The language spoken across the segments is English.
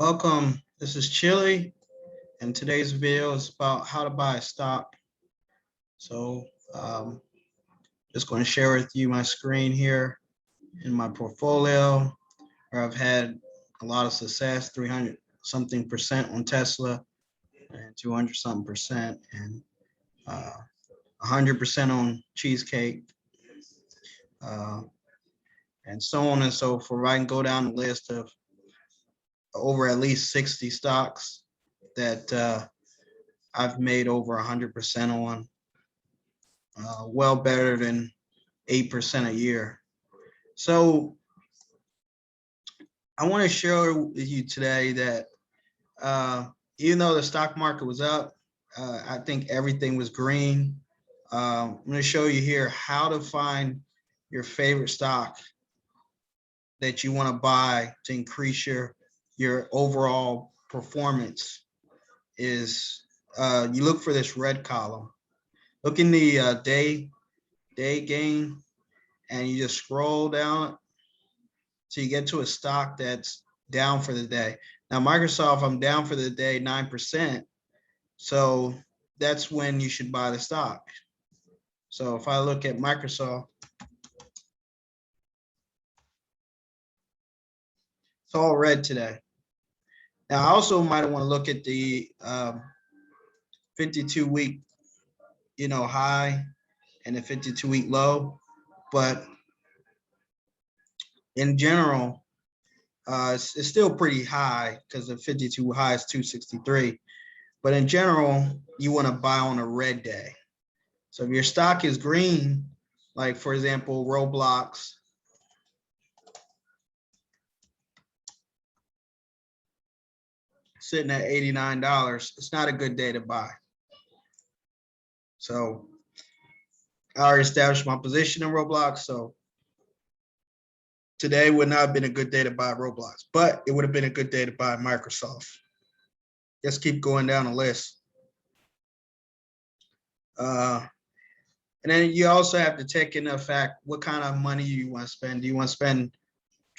Welcome. This is Chili, and today's video is about how to buy a stock. So, just going to share with you my screen here in my portfolio, where I've had a lot of success, 300 something percent on Tesla, and 200 something percent, and 100% on Cheesecake, and so on and so forth. I can go down the list of over at least 60 stocks that I've made over 100% on, well better than 8% a year. So I want to share with you today that even though the stock market was up, I think everything was green. I'm going to show you here how to find your favorite stock that you want to buy to increase your overall performance. Is you look for this red column. Look in the day gain, and you just scroll down till you get to a stock that's down for the day. Now, Microsoft, I'm down for the day 9%. So that's when you should buy the stock. So if I look at Microsoft, it's all red today. Now, I also might want to look at the 52-week, high and the 52-week low, but in general, it's still pretty high because the 52 high is 263. But in general, you want to buy on a red day. So if your stock is green, like for example, Roblox, sitting at $89, it's not a good day to buy. So I already established my position in Roblox. So today would not have been a good day to buy Roblox, but it would have been a good day to buy Microsoft. Let's keep going down the list. And then you also have to take into effect what kind of money you want to spend. Do you want to spend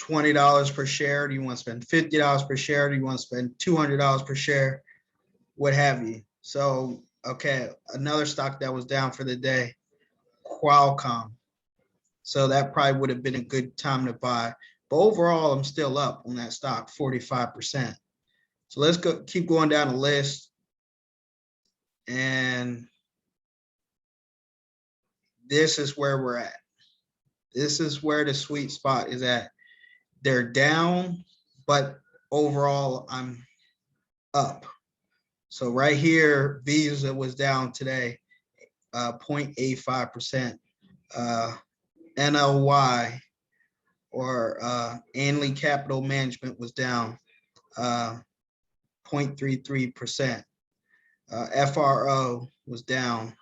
$20 per share? Do you want to spend $50 per share? Do you want to spend $200 per share? What have you? So, okay, another stock that was down for the day, Qualcomm. So that probably would have been a good time to buy. But overall, I'm still up on that stock, 45%. So let's keep going down the list. And this is where we're at. This is where the sweet spot is at. They're down, but overall, I'm up. So right here, Visa was down today, 0.85%. NLY, or Anley Capital Management, was down 0.33%. FRO was down.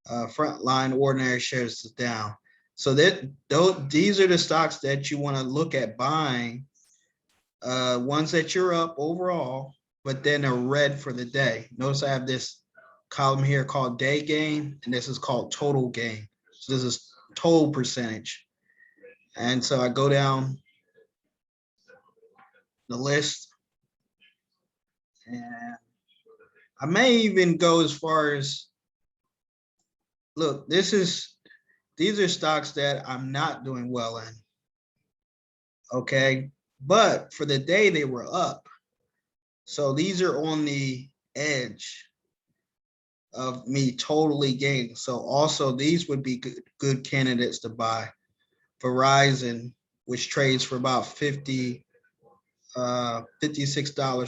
Frontline Ordinary Shares is down. So these are the stocks that you want to look at buying, ones that you're up overall, but then are red for the day. Notice I have this column here called day gain, and this is called total gain. So this is total percentage. And so I go down the list, and I may even go as far as, look, these are stocks that I'm not doing well in. Okay, but for the day they were up. So these are on the edge of me totally gaining. So also these would be good candidates to buy. Verizon, which trades for about $56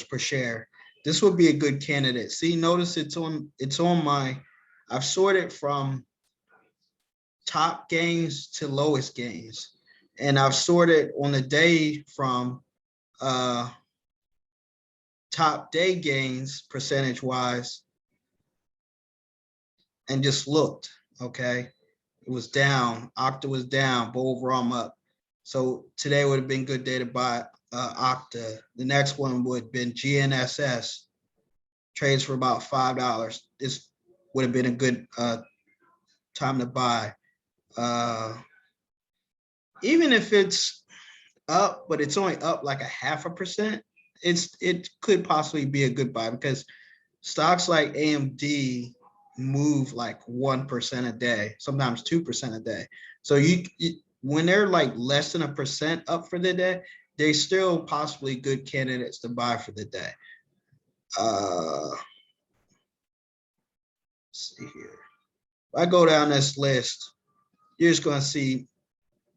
per share. This would be a good candidate. See, notice it's on my, I've sorted from top gains to lowest gains. And I've sorted on the day from top day gains percentage wise, and just looked. Okay, it was down. Okta was down, but overall I'm up. So today would have been a good day to buy Okta. The next one would have been GNSS, trades for about $5. This would have been a good time to buy. Even if it's up, but it's only up like 0.5%, it could possibly be a good buy because stocks like AMD move like 1% a day, sometimes 2% a day. So when they're like less than 1% up for the day, they still possibly good candidates to buy for the day. Let's see here. If I go down this list, you're just going to see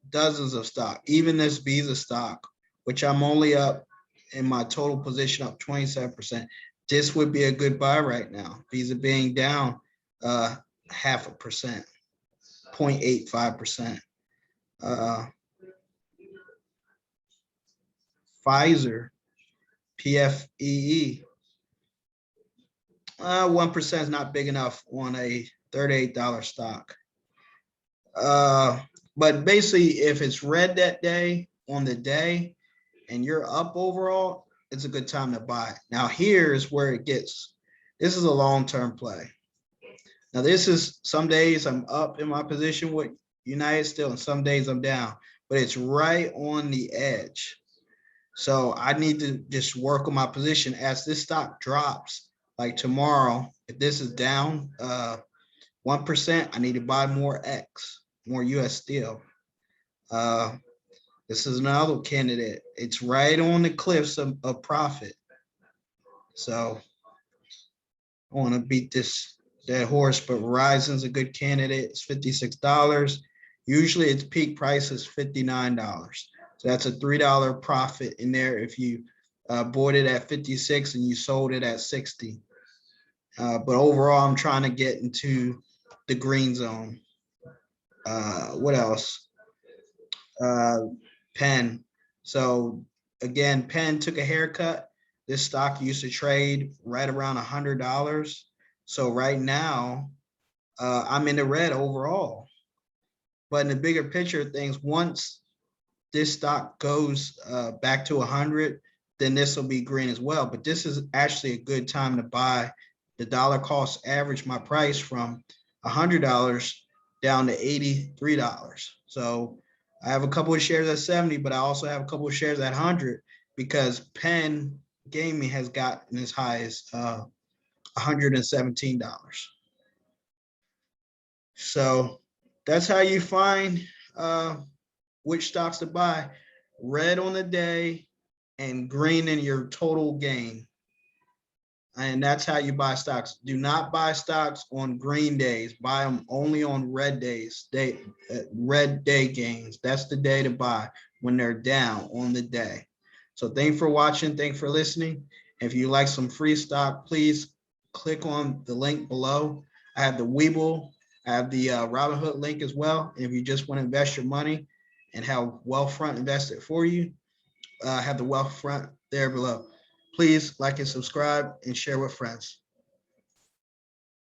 dozens of stock, even this Visa stock, which I'm only up in my total position up 27%. This would be a good buy right now. Visa being down 0.5%, 0.85%. Pfizer, PFEE, 1% is not big enough on a $38 stock. But basically, if it's red that day on the day and you're up overall, it's a good time to buy. Now, here's where it gets, this is a long-term play. Now, this is some days I'm up in my position with United still, and some days I'm down, but it's right on the edge. So I need to just work on my position as this stock drops. Like tomorrow, if this is down 1%, I need to buy more X, more US Steel. This is another candidate. It's right on the cliffs of profit. So I want to beat this dead horse, but Verizon's a good candidate. It's $56. Usually its peak price is $59. So that's a $3 profit in there if you bought it at 56 and you sold it at 60. But overall, I'm trying to get into the green zone. What else? Penn. So again, Penn took a haircut. This stock used to trade right around $100. So right now, I'm in the red overall. But in the bigger picture of things, once this stock goes back to 100, then this will be green as well. But this is actually a good time to buy. The dollar cost average my price from $100 down to $83. So I have a couple of shares at 70, but I also have a couple of shares at 100 because Penn Gaming has gotten as high as $117. So that's how you find which stocks to buy. Red on the day and green in your total gain. And that's how you buy stocks. Do not buy stocks on green days. Buy them only on red days. Red day gains. That's the day to buy when they're down on the day. So thanks for watching. Thanks for listening. If you like some free stock, please click on the link below. I have the Webull. I have the Robinhood link as well. And if you just want to invest your money and have WealthFront invest it for you, have the WealthFront there below. Please like and subscribe and share with friends.